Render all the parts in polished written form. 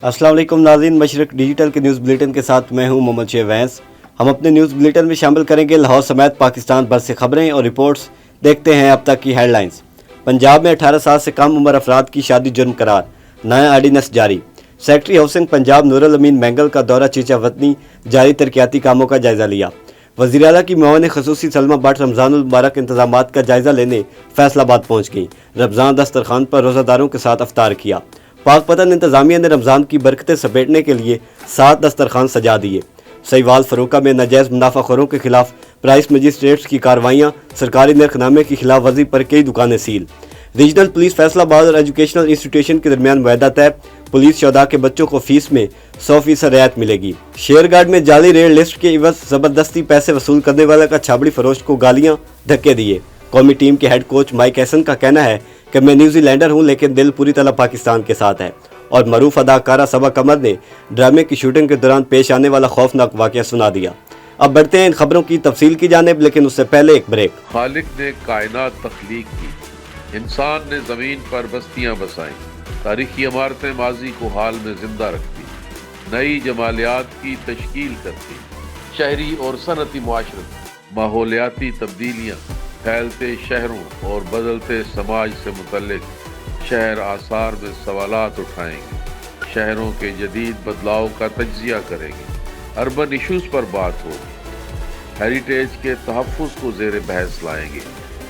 अस्सलाम वालेकुम नाज़रीन, मशरक डिजिटल के न्यूज़ बुलेटिन के साथ मैं हूं मोहम्मद शेवैस। हम अपने न्यूज़ बुलेटिन में शामिल करेंगे लाहौर समेत पाकिस्तान भर से खबरें और रिपोर्ट्स। देखते हैं अब तक की हेडलाइंस। पंजाब में 18 साल से कम उम्र अफराद की शादी जुर्म करार, नया आर्डीनेंस जारी। सेक्रेटरी हाउसिंग पंजाब नूरुल अमीन मैंगल का दौरा चीचा वतनी, जारी तरक्याती कामों का जायजा लिया। वज़ीर आला की मुआवन खसूसी सलमा भट्ट रमज़ानुल मुबारक इंतजामात का जायजा लेने फैसलाबाद पहुँच गई। रमज़ान दस्तरखान पर रोज़ादारों के साथ अफ्तार किया। पाक पतन इंतजामिया ने रमज़ान की बरकतें समेटने के लिए 7 दस्तरखान सजा दिए। सहीवाल फरोका में नाजायज़ मुनाफाखोरों के खिलाफ प्राइस मजिस्ट्रेट्स की कार्रवाइयाँ, सरकारी नरखनामे की खिलाफ वर्जी पर कई दुकानें सील। रीजनल पुलिस फैसलाबाद और एजुकेशनल इंस्टीट्यूशन के दरमियान मुआहदा तय, पुलिस शोधा के बच्चों को फीस में 100% रियायत मिलेगी। शेयरगार्ड में जाली रेड लिस्ट के इवज ज़बरदस्ती पैसे वसूल करने वाले का छाबड़ी फरोश को गालियाँ, धक्के दिए। कौमी टीम के हेड कोच माइक हैसन का कहना है कि मैं न्यूजीलैंडर हूं लेकिन दिल पूरी तरह पाकिस्तान के साथ है। और मरूफ अदाकारा सबा कमर ने ड्रामे की शूटिंग के दौरान पेश आने वाला खौफनाक वाक़या सुना दिया। अब बढ़ते हैं इन खबरों की तफसील की जानिब, लेकिन उससे पहले एक ब्रेक। खालिक ने कायनात तख्लीक की, इंसान ने ज़मीन पर बस्तियां बसाई, तारीखी इमारतें माजी को हाल में जिंदा रखती, नई जमालियात की तश्कील करती, शहरी और सनती मुआशरत, माहौलियाती तब्दीलियाँ, फैलते शहरों और बदलते समाज से मुतल्लिक शहर आसार में सवालात उठाएंगे, शहरों के जदीद बदलाव का तज्जिया करेंगे, अर्बन इशूज़ पर बात होगी, हेरिटेज के तहफ़्फ़ुज़ को ज़ेर बहस लाएंगे।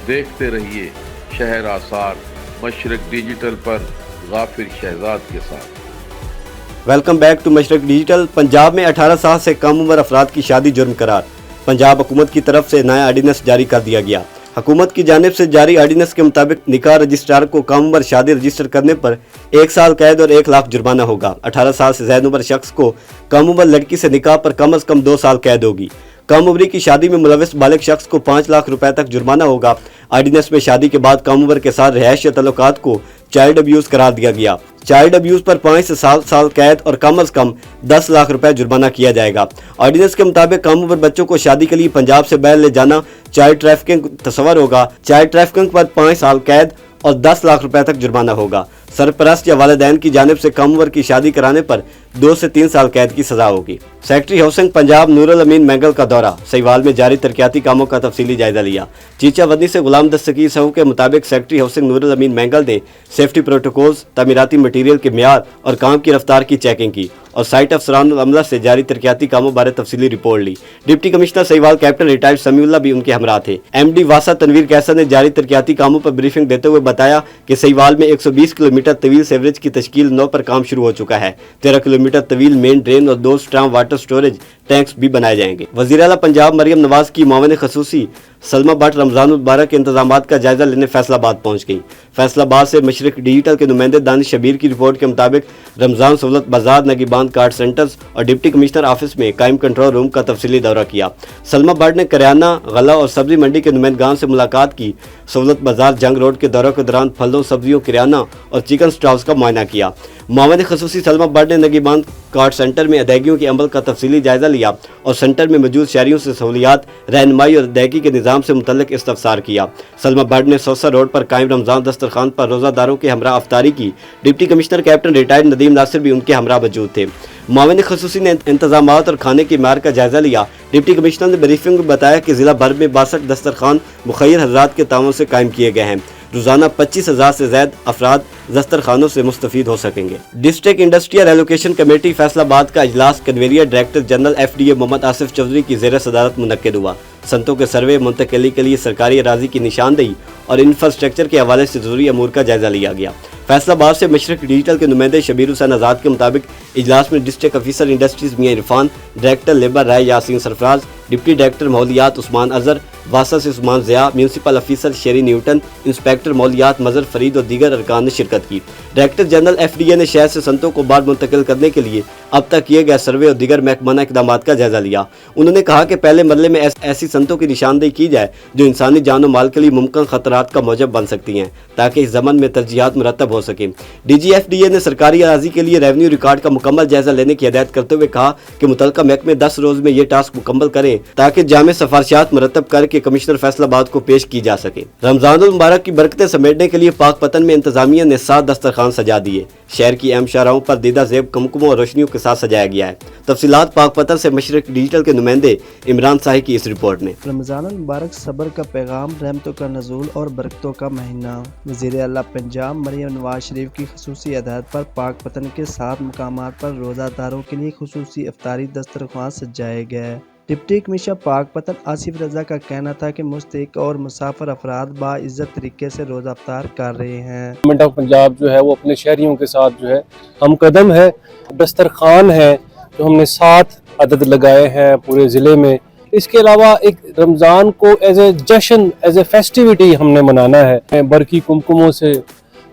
देखते रहिए शहर आसार, मशरक डिजिटल पर गाफिर शहजाद के साथ। Welcome back to Mashriq digital. Punjab में 18 साल से कम उम्र अफराद की शादी जुर्म करार, पंजाब हुकूमत की तरफ से नया आर्डीनेंस जारी कर दिया गया। हुकूमत की जानिब से जारी आर्डीनेंस के मुताबिक निकाह रजिस्ट्रार को कम उम्र शादी रजिस्टर करने पर 1 साल कैद और 1 लाख जुर्माना होगा। 18 साल से ज़्यादा उम्र शख्स को कम उम्र लड़की से निकाह पर कम अज़ कम 2 साल कैद होगी। कम उम्री की शादी में मुलविस बालिग शख्स को 5 लाख रुपए तक जुर्माना होगा। आर्डीनेंस में शादी के बाद कम उम्र के साथ रिहायश या तल्लुकात को चाइल्ड अब्यूज करार दिया गया। चाइल्ड अब्यूज पर 5 से 7 साल कैद और कम अज़ कम 10 लाख रुपए जुर्माना किया जाएगा। ऑर्डिनेंस के मुताबिक कम उम्र बच्चों को शादी के लिए पंजाब से बाहर ले जाना चाइल्ड ट्रैफिकिंग तस्वर होगा। चाइल्ड ट्रैफिकिंग पर 5 साल कैद और 10 लाख रुपए तक जुर्माना होगा। सरपरस्त या वालिदैन की जानिब से कम उम्र की शादी कराने पर 2 से 3 साल कैद की सजा होगी। सेक्रेटरी हाउसिंग पंजाब नूरुल अमीन मैंगल का दौरा, सहीवाल में जारी तरक्याती कामों का तफसीली जायजा लिया। चीचा वतनी से गुलाम दस्तगीर साहू के मुताबिक सेक्रेटरी हाउसिंग नूरुल अमीन मैंगल ने सेफ्टी प्रोटोकॉल्स, तामीराती मटीरियल के मियार और काम की रफ्तार की चेकिंग की और साइट अफसरानुल अमला से जारी तरक्याती कामों बारे तफसीली रिपोर्ट ली। Deputy commissioner Sahiwal captain retired Samiullah भी उनके हमरा थे। MD वासा तनवीर कैसर ने जारी तरक्याती कामों पर ब्रीफिंग देते हुए बताया कि सहीवाल में 120 किलोमीटर तवील सेवरेज की तश्कील 9 पर काम शुरू हो चुका है। 13 किलोमीटर तवील मेन ड्रेन और 2 स्ट्राम वाटर स्टोरेज टैंक्स भी बनाए जाएंगे। वज़ीर आला पंजाब मरियम नवाज की मुआवन खसूसी सलमा भट्ट रमज़ानुल मुबारक के इंतजामात का जायजा लेने फैसलाबाद पहुँच गई। फैसलाबाद से मशरक डिजिटल के नुमाइंदे दानिश शबीर की रिपोर्ट के मुताबिक रमज़ान सहूलत बाजार, नगीबान कार्ड सेंटर्स और डिप्टी कमिश्नर ऑफिस में कायम कंट्रोल रूम का तफसीली दौरा किया। सलमा भट्ट ने करियाना, गला और सब्जी मंडी के नुमाइंदगान से मुलाकात की। सहूलत बाजार जंग रोड के दौरे के दौरान फलों, सब्जियों, किराना और चिकन स्टॉल्स का मुआयना किया। मुआवन खसूसी सलमा भट्ट ने नगीबान कार्ड सेंटर में अदायगियों के अमल का तफसीली जायजा लिया और सेंटर में मौजूद शहरियों से सहूलियात, रहनुमाई और अदायगी के निज़ाम से मुतल्लिक इस्तफसार किया। सलमा भट्ट ने सौसा रोड पर कायम रमज़ान दस्तरखान पर रोज़ादारों के हमरा अफ्तारी की। Deputy commissioner captain retired Nadeem Nasir भी उनके हमरा मौजूद थे। मुआवन खसूसी ने इंतजामात और खाने की मार का जायजा लिया। डिप्टी कमिश्नर ने ब्रीफिंग में बताया कि ज़िला भर में 62 दस्तरखान मुखैर हज़रात के ताउन से कायम किए गए हैं। रोज़ाना 25,000 से ज़्यादा अफराद दस्तरखानों से मुस्तफ़ीद हो सकेंगे। District industrial allocation committee Faisalabad का इजलास convener director general FDA Mohammad Asif Chaudhry की ज़ेर सदारत मुनक्किद हुआ। संतों के सर्वे मुंतकिली के लिए सरकारी अराजी की निशानदेही और इंफ्रास्ट्रक्चर के हवाले से ज़रूरी अमूर का जायजा लिया गया। फैसलाबाद से मशरक डिजिटल के नुमाइंदे शबीर हुसैन आज़ाद के मुताबिक इजलास में डिस्ट्रिक्ट ऑफिसर इंडस्ट्रीज मियां इरफान, डायरेक्टर लेबर राय यासीन सरफराज, डिप्टी डायरेक्टर माहौलियात उस्मान अजहर, वासा से उस्मान ज़िया, म्यूनसिपल ऑफिसर शेरी न्यूटन, इंस्पेक्टर माहौलियात मजहर फरीद और दीगर अरकान ने शिरकत की। डायरेक्टर जनरल FDA ने शहर से संतों को बाढ़ मुंतकिल करने के लिए अब तक किए गए सर्वे और दीगर महकमाना इकदाम का जायजा लिया। उन्होंने कहा कि पहले मरले में ऐसी संतों की निशानदेही की जाए जो इंसानी जान और माल के लिए मुमकिन खतरात का मौजब बन सकती हैं, ताकि इस ज़मन में तरजीहात मुरतब हो सके। DG FDA ने सरकारी अराजी के लिए रेवेन्यू रिकॉर्ड का मुकम्मल जायजा लेने की हिदायत करते हुए कहा कि मुतल्लिका महकमे 10 रोज़ में ये टास्क मुकम्मल करें ताकि जामे सिफारिशात मुरतब करके के कमिश्नर फैसलाबाद को पेश की जा सके। रमजानुल मुबारक की बरकतें समेटने के लिए पाक पतन में इंतजामिया ने 7 दस्तरखान सजा दिए। शहर की अहम शाहराहों पर दीदा ज़ेब कुमकुमों और रोशनियों के साथ सजाया गया है। तफसीलात पाक पतन से मशरक डिजिटल के नुमाइंदे इमरान साही की इस रिपोर्ट में। रमज़ानुल मुबारक सब्र का पैगाम, रहमतों का नज़ूल और बरकतों का महीना। वज़ीर आला पंजाब मरियम नवाज शरीफ की खुसूसी हिदायत पर पाक पतन के 7 मकामात पर रोज़ादारों के लिए खुसूसी इफ्तारी दस्तरख्वान सजाए गए। डिप्टी कमिश्नर पाक पतन आसिफ रजा का कहना था कि मुस्तहिक और मुसाफिर अफराद बाइज़्ज़त तरीके से रोज़ा इफ्तार कर रहे हैं। गवर्नमेंट ऑफ पंजाब जो है वो अपने शहरियों के साथ जो है हम कदम है। दस्तरखान है जो हमने 7 अदद लगाए हैं पूरे ज़िले में। इसके अलावा एक रमज़ान को एज ए जश्न, एज ए फेस्टिविटी हमने मनाना है। बरकी कुमकुमों से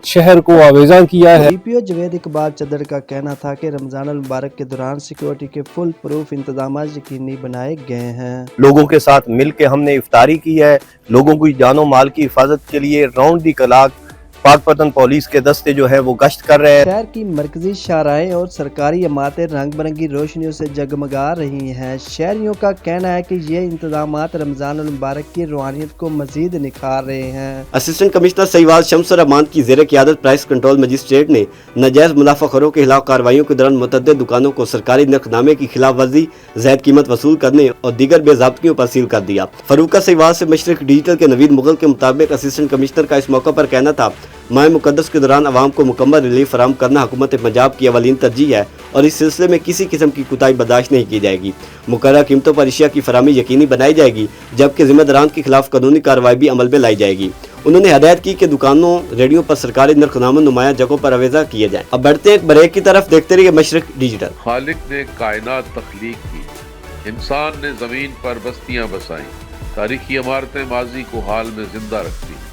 शहर को आवेज़ा किया है। डीपीओ जवेद इकबाल चदर का कहना था कि रमज़ानुल मुबारक के दौरान सिक्योरिटी के फुल प्रूफ इंतजाम यकीनी बनाए गए हैं। लोगों के साथ मिल के हमने इफ्तारी की है। लोगों की जानो माल की हिफाजत के लिए राउंड दी क्लॉक पाक पतन पुलिस के दस्ते जो है वो गश्त कर रहे हैं। शहर की मरकजी शाहराहें और सरकारी इमारतें रंग बिरंगी रोशनियों से जगमगा रही हैं। शहरियों का कहना है कि ये इंतजामात रमज़ानुल मुबारक की रूहानियत को मजीद निखार रहे हैं। असिस्टेंट कमिश्नर सईवाल शम्सुर रहमान की ज़ेर क़ियादत प्राइस कंट्रोल मजिस्ट्रेट ने नाजायज़ मुनाफाखोरों के खिलाफ कार्रवाइयों के दौरान मुतअद्दिद दुकानों को सरकारी नरखनामे की खिलाफ वर्जी, ज़ायद कीमत वसूल करने और दीगर बेज़ाब्तियों पर सील कर दिया। फरूका सईवाल से मशरक डिजिटल के नवीद मुगल के मुताबिक असिस्टेंट कमिश्नर का इस मौका पर कहना था, माह मुक़द्दस के दौरान आवाम को मुकम्मल रिलीफ फराहम करना हुकूमत पंजाब की अवलीन तरजीह है और इस सिलसिले में किसी किस्म की कोताही बर्दाश्त नहीं की जाएगी। मुकर्रर कीमतों पर अशिया की फराहमी यकीनी बनाई जाएगी, जबकि जिम्मेदारान के खिलाफ कानूनी कार्रवाई भी अमल में लाई जाएगी। उन्होंने हदायत की कि दुकानों, रेडियो पर सरकारी नरखनामे नुमाया जगहों पर आवेज़ा किए जाएं। अब बढ़ते हैं एक ब्रेक की तरफ, देखते रहिए मशरक डिजिटल। खालिक ने कायनात तख्लीक की, इंसान ने ज़मीन पर बस्तियां बसाईं, तारीखी इमारतें माजी को हाल में जिंदा रखती,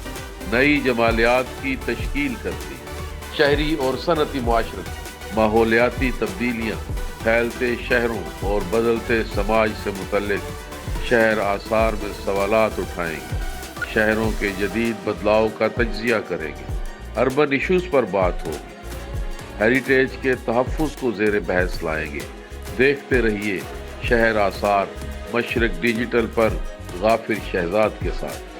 नई जमालियात की तश्कील करती, शहरी और सनती माशरत, माहौलियाती तब्दीलियाँ, फैलते शहरों और बदलते समाज से मुतल्लिक शहर आसार में सवालात उठाएंगे, शहरों के जदीद बदलाव का तज्जिया करेंगे, अर्बन इशूज़ पर बात होगी, हेरिटेज के तहफ़्फ़ुज़ को ज़ेर बहस लाएंगे। देखते रहिए शहर आसार मशरक डिजिटल पर गाफिर शहजाद के साथ।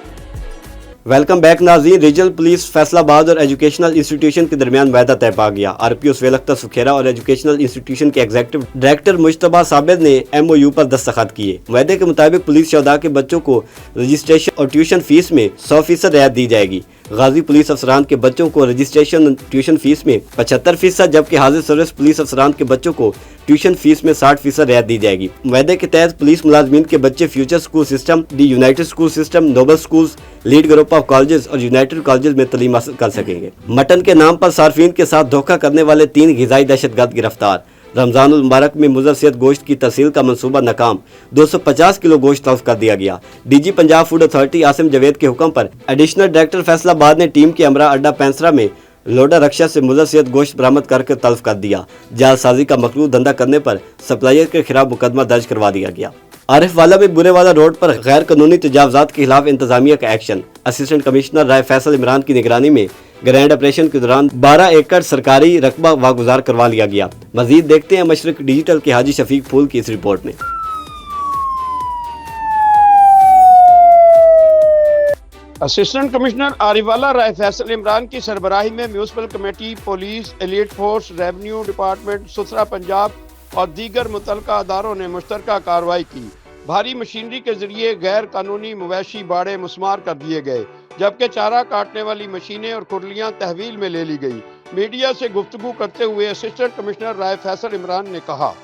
वेलकम बैक नाज़रीन। रीजनल पुलिस फैसलाबाद और एजुकेशनल इंस्टीट्यूशन के दरमियान वायदा तय पा गया। आरपीओ सुहेल अख्तर सुखेरा और एजुकेशनल इंस्टीट्यूशन के एग्जीक्यूटिव डायरेक्टर मुश्तबा साबिर ने एमओयू पर दस्तखत किए। वायदे के मुताबिक पुलिस शोधा के बच्चों को रजिस्ट्रेशन और ट्यूशन फीस में 100% रियायत दी जाएगी। गाजी पुलिस अफसरान के बच्चों को रजिस्ट्रेशन और ट्यूशन फीस में 75%, जबकि हाजिर सर्विस पुलिस अफसरान के बच्चों को ट्यूशन फीस में 60% रियायत दी जाएगी। वायदे के तहत पुलिस मुलाजमीन के बच्चे future school system, the united school system, noble schools, lead group of colleges और यूनाइटेड कॉलेजेस में तालीम हासिल कर सकेंगे। मटन के नाम पर सार्फिन के साथ धोखा करने वाले 3 ग़िज़ाई दहशतगर्द गिरफ्तार। रमज़ानुल मुबारक में मुज़र सेहत गोश्त की तहसील का मंसूबा नाकाम, 250 किलो गोश्त तलब कर दिया गया। DG Punjab food authority Asim Javed के हुक्म पर एडिशनल डायरेक्टर फैसलाबाद ने टीम के अमरा अड्डा पैंसरा में लोडर रक्षा से मुज़र सेहत गोश्त बरामद करके तलब कर दिया। जालसाजी का मकरूह धंधा करने पर सप्लायर के खिलाफ मुकदमा दर्ज करवा दिया गया। आरिफ वाला में बुरेवाला रोड पर गैर कानूनी तजावजात के खिलाफ इंतजामिया का एक्शन। असिस्टेंट कमिश्नर राय फैसल इमरान की निगरानी में ग्रैंड ऑपरेशन के दौरान 12 एकड़ सरकारी रकबा वागुजार करवा लिया गया। मजीद देखते हैं मशरक डिजिटल के हाजी शफीक फूल की इस रिपोर्ट में। असिस्टेंट कमिश्नर आरिवाला राय फैसल इमरान की सरबराही में municipal committee, police, elite force, revenue department, सुथरा पंजाब और दीगर मुतल्लिका अदारों ने मुश्तरका कार्रवाई की। भारी मशीनरी के जरिए गैर कानूनी मवेशी बाड़े मुस्मार कर दिए गए, जबकि चारा काटने वाली मशीनें और खुरलियां तहवील में ले ली गई। मीडिया से गुफ्तगू करते हुए असिस्टेंट कमिश्नर राय फैसल इमरान ने कहा,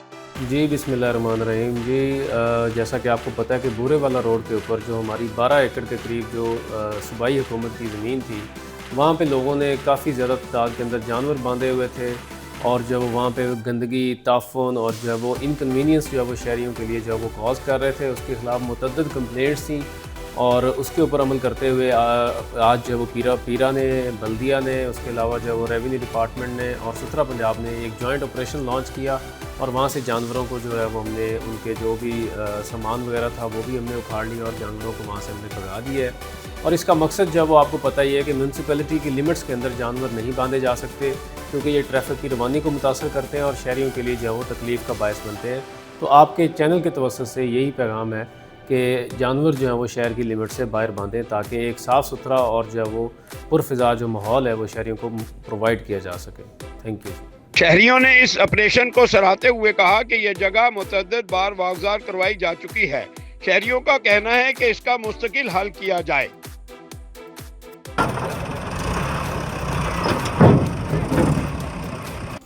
जी बिस्मिल्लाहिर्रहमानिर्रहीम। जी जैसा कि आपको पता है कि बुरेवाला रोड के ऊपर जो हमारी 12 एकड़ के करीब जो सूबाई हुकूमत की ज़मीन थी, वहाँ पे लोगों ने काफ़ी ज़्यादा तादाद के अंदर जानवर बांधे हुए थे और जब वहाँ पे गंदगी, ताफ़ुन और जो है वो इनकन्वीनियंस जो है वो शहरियों के लिए जो है वो कॉज कर रहे थे, उसके ख़िलाफ़ मुतअद्दिद कंप्लेंट्स थी और उसके ऊपर अमल करते हुए आज जो वो पीरा ने, बल्दिया ने, उसके अलावा जो वो रेवेन्यू डिपार्टमेंट ने और सुथरा पंजाब ने एक जॉइंट ऑपरेशन लॉन्च किया और वहाँ से जानवरों को जो है वो हमने उनके जो भी सामान वगैरह था वो भी हमने उखाड़ लिया और जानवरों को वहाँ से हमने भगा दिया है। और इसका मकसद जो है वो आपको पता ही है कि म्यूनसिपैलिटी की लिमिट्स के अंदर जानवर नहीं बांधे जा सकते, क्योंकि ये ट्रैफिक की रवानी को मुतासर करते हैं और शहरियों के लिए जो है वो तकलीफ़ का बायस बनते हैं। तो आपके चैनल के तवज्जुह से यही पैगाम है کہ جانور جو ہیں وہ شہر کی لمٹ سے باہر باندھیں تاکہ ایک صاف ستھرا اور جو ہے وہ پرفضا جو ماحول ہے وہ شہریوں کو پرووائڈ کیا جا سکے. Thank you. شہریوں نے اس آپریشن کو سراہتے ہوئے کہا کہ یہ جگہ متعدد بار واگزار کروائی جا چکی ہے. شہریوں کا کہنا ہے کہ اس کا مستقل حل کیا جائے.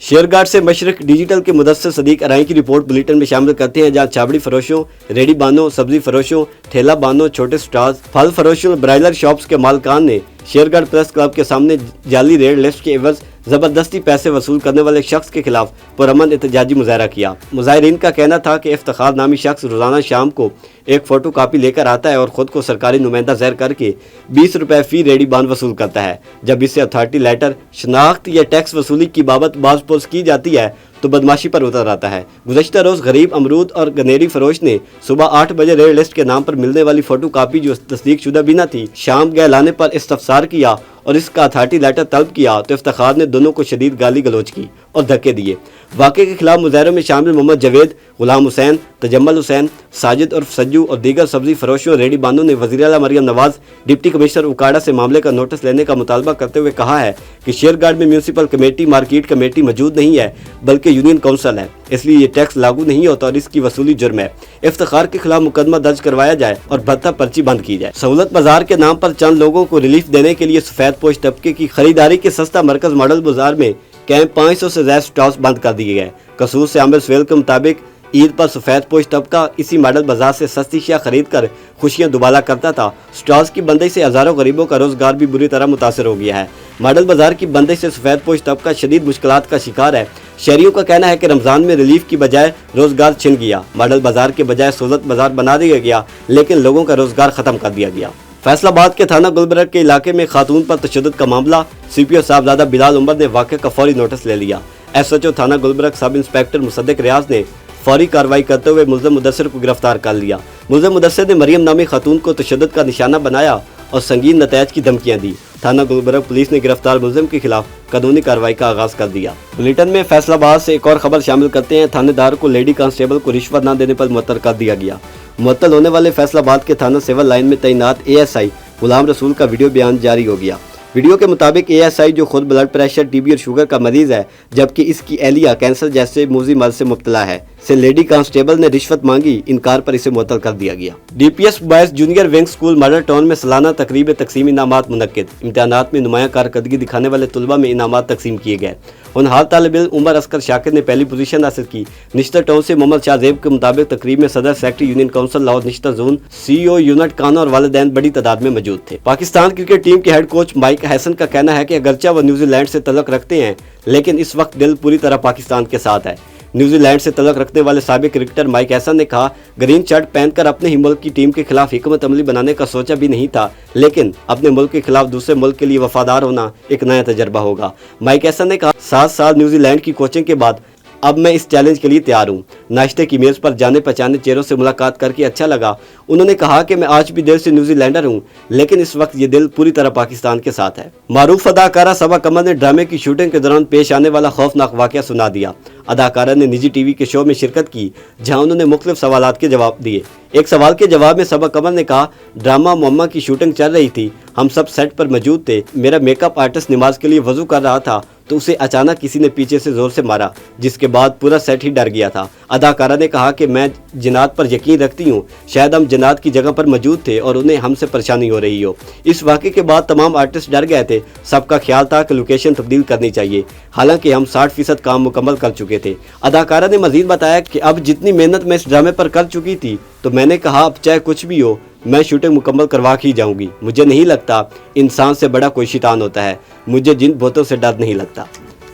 شیئر گارڈ سے مشرق ڈیجیٹل کے مدثر صدیق ارائیں کی رپورٹ بلیٹن میں شامل کرتے ہیں، جہاں چھابڑی فروشوں، ریڑھی بانوں، سبزی فروشوں، ٹھیلا بانوں، چھوٹے سٹالز، پھل فروشوں اور برائلر شاپس کے مالکان نے شیئر گارڈ پریس کلب کے سامنے جعلی ریٹ لسٹ کے عوض زبردستی پیسے وصول کرنے والے شخص کے خلاف پرامن احتجاجی مظاہرہ کیا. مظاہرین کا کہنا تھا کہ افتخار نامی شخص روزانہ شام کو ایک فوٹو کاپی لے کر آتا ہے اور خود کو سرکاری نمائندہ ظاہر کر کے 20 روپے فی ریڑھی بان وصول کرتا ہے. جب اس سے اتھارٹی لیٹر، شناخت یا ٹیکس وصولی کی بابت باز پوز کی جاتی ہے تو بدماشی پر اتر آتا ہے. گزشتہ روز غریب امرود اور گنیری فروش نے صبح 8 بجے ریٹ لسٹ کے نام پر ملنے والی فوٹو کاپی جو تصدیق شدہ بھی نہ تھی شام گئے لانے پر استفسار کیا اور اس کا اتھارٹی لیٹر طلب کیا تو افتخار نے دونوں کو شدید گالی گلوچ کی اور دھکے دیے. واقعے کے خلاف مظاہروں میں شامل محمد جاوید، غلام حسین، تجمل حسین، ساجد عرف سجو اور دیگر سبزی فروشوں اور ریڑھی بانوں نے وزیر اعلیٰ مریم نواز، ڈپٹی کمشنر اکاڑا سے معاملے کا نوٹس لینے کا مطالبہ کرتے ہوئے کہا ہے کہ شیئر گارڈ میں میونسپل کمیٹی، مارکیٹ کمیٹی موجود نہیں ہے بلکہ یونین کونسل ہے، اس لیے یہ ٹیکس لاگو نہیں ہوتا اور اس کی وصولی جرم ہے. افتخار کے خلاف مقدمہ درج کروایا جائے اور بھتہ پرچی بند کی جائے. سہولت بازار کے نام پر چند لوگوں کو ریلیف دینے کے لیے سفید پوش طبقے کی خریداری کے سستا مرکز ماڈل بازار میں کیمپ 500 سے زائد سٹالز بند کر دیے گئے. قصور سے عامر سویل کے مطابق عید پر سفید پوش طبقہ اسی ماڈل بازار سے سستی اشیاء خرید کر خوشیاں دوبالا کرتا تھا. سٹالز کی بندش سے ہزاروں غریبوں کا روزگار بھی بری طرح متاثر ہو گیا ہے. ماڈل بازار کی بندش سے سفید پوش طبقہ شدید مشکلات کا شکار ہے. شہریوں کا کہنا ہے کہ رمضان میں ریلیف کی بجائے روزگار چھن گیا. ماڈل بازار کے بجائے سہولت بازار بنا دیا گیا لیکن لوگوں کا روزگار ختم کر دیا گیا. فیصل آباد کے تھانہ گلبرگ کے علاقے میں خاتون پر تشدد کا معاملہ، سی پی او صاحبزادہ بلال عمر نے واقعہ کا فوری نوٹس لے لیا. ایس ایچ او تھانہ گلبرگ سب انسپیکٹر مصدق ریاض نے فوری کارروائی کرتے ہوئے ملزم مدثر کو گرفتار کر لیا. ملزم مدثر نے مریم نامی خاتون کو تشدد کا نشانہ بنایا اور سنگین نتائج کی دھمکیاں دی. تھانہ گلبرگ پولیس نے گرفتار ملزم کے خلاف قانونی کارروائی کا آغاز کر دیا. بلیٹن میں فیصل آباد سے ایک اور خبر شامل کرتے ہیں. تھانے دار کو لیڈی کانسٹیبل کو رشوت نہ دینے پر معطل کر دیا گیا. معطل ہونے والے فیصل آباد کے تھانہ سول لائن میں تعینات اے ایس آئی غلام رسول کا ویڈیو بیان جاری ہو گیا. ویڈیو کے مطابق اے ایس آئی جو خود بلڈ پریشر، ٹی بی اور شوگر کا مریض ہے جبکہ اس کی اہلیہ کینسر جیسے موذی مرض سے مبتلا ہے، سے لیڈی کانسٹیبل نے رشوت مانگی. انکار پر اسے معطل کر دیا گیا. D P S boys junior wing school model town میں سالانہ تقریب تقسیم انعامات منعقد. امتحانات میں نمایاں کارکردگی دکھانے والے طلباء میں انعامات تقسیم کیے گئے. ہونہار طالب علم عمر اصغر شاکر نے پہلی پوزیشن حاصل کی. نشتر ٹاؤن سے محمد شاہ زیب کے مطابق تقریب میں صدر سیکرٹری یونین کونسل لاہور نشتر زون، سی او یونٹ کانو اور والدین بڑی تعداد میں موجود تھے. پاکستان کرکٹ ٹیم کے ہیڈ کوچ مائک ہیسن کا کہنا ہے کہ اگرچہ وہ نیوزی لینڈ سے تعلق رکھتے ہیں لیکن اس وقت دل پوری طرح پاکستان کے ساتھ ہے. نیوزی لینڈ سے تعلق رکھنے والے سابق کرکٹر مائک ہیسن نے کہا، گرین شرٹ پہن کر اپنے ہی ملک کی ٹیم کے خلاف حکمت عملی بنانے کا سوچا بھی نہیں تھا لیکن اپنے ملک کے خلاف دوسرے ملک کے لیے وفادار ہونا ایک نیا تجربہ ہوگا. مائک ہیسن نے کہا، 7 سال نیوزی لینڈ کی کوچنگ کے بعد اب میں اس چیلنج کے لیے تیار ہوں. ناشتے کی میز پر جانے پہچانے چہروں سے ملاقات کر کے اچھا لگا. انہوں نے کہا کہ میں آج بھی دل سے نیوزی لینڈر ہوں لیکن اس وقت یہ دل پوری طرح پاکستان کے ساتھ ہے. معروف اداکارہ صبا قمر نے ڈرامے کی شوٹنگ کے دوران پیش آنے والا خوفناک واقعہ سنا دیا. اداکارہ نے نجی ٹی وی کے شو میں شرکت کی جہاں انہوں نے مختلف سوالات کے جواب دیے. ایک سوال کے جواب میں صبا قمر نے کہا، ڈرامہ معمہ کی شوٹنگ چل رہی تھی، ہم سب سیٹ پر موجود تھے. میرا میک اپ آرٹسٹ نماز کے لیے وضو کر رہا تھا تو اسے اچانک کسی نے پیچھے سے زور سے مارا جس کے بعد پورا سیٹ ہی ڈر گیا تھا. اداکارہ نے کہا کہ میں جنات پر یقین رکھتی ہوں، شاید ہم جنات کی جگہ پر موجود تھے اور انہیں ہم سے پریشانی ہو رہی ہو. اس واقعے کے بعد تمام آرٹسٹ ڈر گئے تھے. سب کا خیال تھا کہ لوکیشن تبدیل کرنی چاہیے، حالانکہ ہم 60% کام مکمل کر چکے تھے. اداکارہ نے مزید بتایا کہ اب جتنی محنت میں اس ڈرامے پر کر چکی تھی تو میں نے کہا اب چاہے کچھ بھی ہو میں شوٹنگ مکمل کروا کے ہی جاؤں گی. مجھے نہیں لگتا انسان سے بڑا کوئی شیطان ہوتا ہے. مجھے جن بھوتوں سے ڈر نہیں لگتا.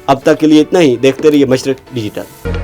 اب تک کے لیے اتنا ہی. دیکھتے رہیے مشرق ڈیجیٹل.